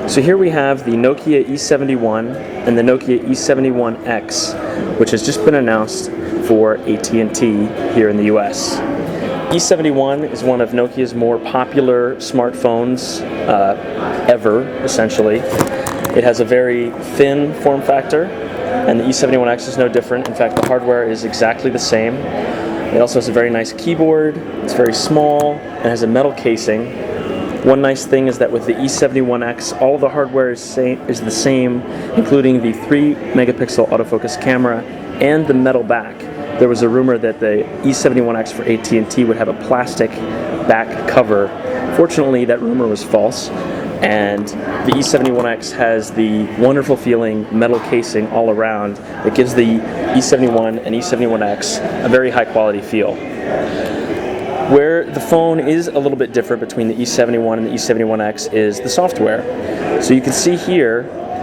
So here we have the Nokia E71 and the Nokia E71x, which has just been announced for AT&T here in the US. E71 is one of Nokia's more popular smartphones ever, essentially. It has a very thin form factor, and the E71x is no different. In fact, the hardware is exactly the same. It also has a very nice keyboard, it's very small, and has a metal casing. One nice thing is that with the E71x, all of the hardware is the same, including the 3-megapixel autofocus camera and the metal back. There was a rumor that the E71x for AT&T would have a plastic back cover. Fortunately, that rumor was false, and the E71x has the wonderful feeling metal casing all around that gives the E71 and E71x a very high quality feel. Where the phone is a little bit different between the E71 and the E71x is the software. So you can see here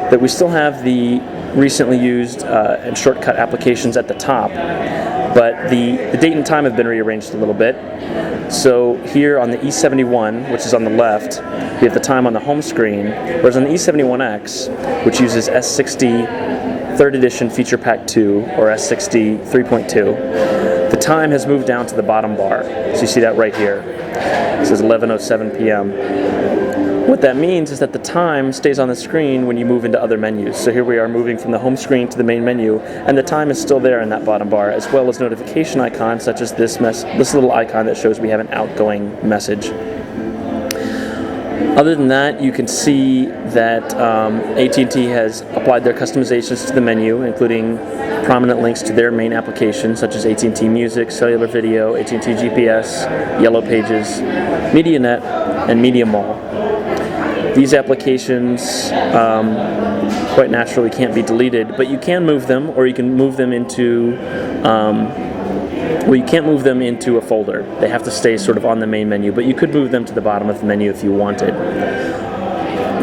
that we still have the recently used and shortcut applications at the top, but the date and time have been rearranged a little bit. So here on the E71, which is on the left, we have the time on the home screen, whereas on the E71x, which uses S60 3rd edition Feature Pack 2 or S60 3.2, the time has moved down to the bottom bar. So you see that right here. It says 11:07 p.m. What that means is that the time stays on the screen when you move into other menus. So here we are moving from the home screen to the main menu, and the time is still there in that bottom bar, as well as notification icons such as this little icon that shows we have an outgoing message. Other than that, you can see that AT&T has applied their customizations to the menu, including prominent links to their main applications such as AT&T Music, Cellular Video, AT&T GPS, Yellow Pages, MediaNet, and Media Mall. These applications quite naturally can't be deleted, but you can move them, or you can move them into well, you can't move them into a folder. They have to stay sort of on the main menu, but you could move them to the bottom of the menu if you wanted.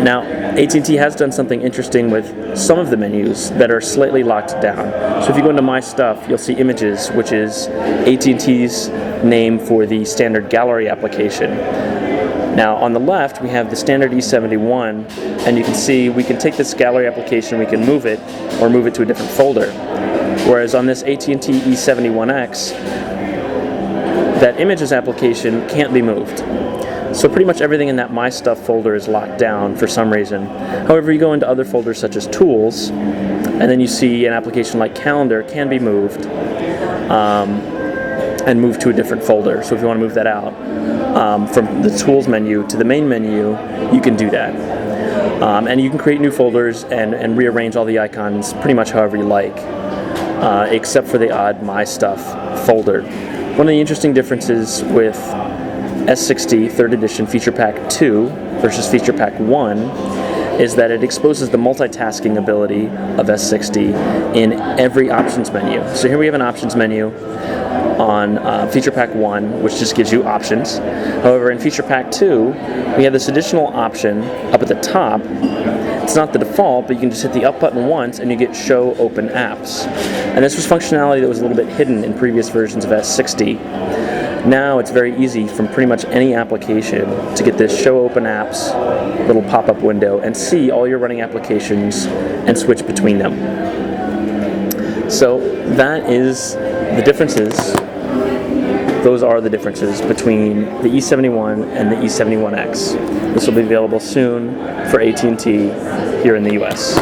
Now, AT&T has done something interesting with some of the menus that are slightly locked down. So if you go into My Stuff, you'll see Images, which is AT&T's name for the standard gallery application. Now, on the left, we have the standard E71, and you can see we can take this gallery application, we can move it, or move it to a different folder. Whereas on this AT&T E71x, that Images application can't be moved. So pretty much everything in that My Stuff folder is locked down for some reason. However, you go into other folders such as Tools, and then you see an application like Calendar can be moved and moved to a different folder. So if you want to move that out from the Tools menu to the main menu, you can do that. And you can create new folders and rearrange all the icons pretty much however you like, except for the odd My Stuff folder. One of the interesting differences with S60 3rd edition Feature Pack 2 versus Feature Pack 1 is that it exposes the multitasking ability of S60 in every options menu. So here we have an options menu on Feature Pack 1, which just gives you options. However, in Feature Pack 2, we have this additional option up at the top. It's not the default, but you can just hit the up button once and you get Show Open Apps. And this was functionality that was a little bit hidden in previous versions of S60. Now it's very easy from pretty much any application to get this Show Open Apps little pop-up window and see all your running applications and switch between them. So that is the differences. Those are the differences between the E71 and the E71x. This will be available soon for AT&T here in the US.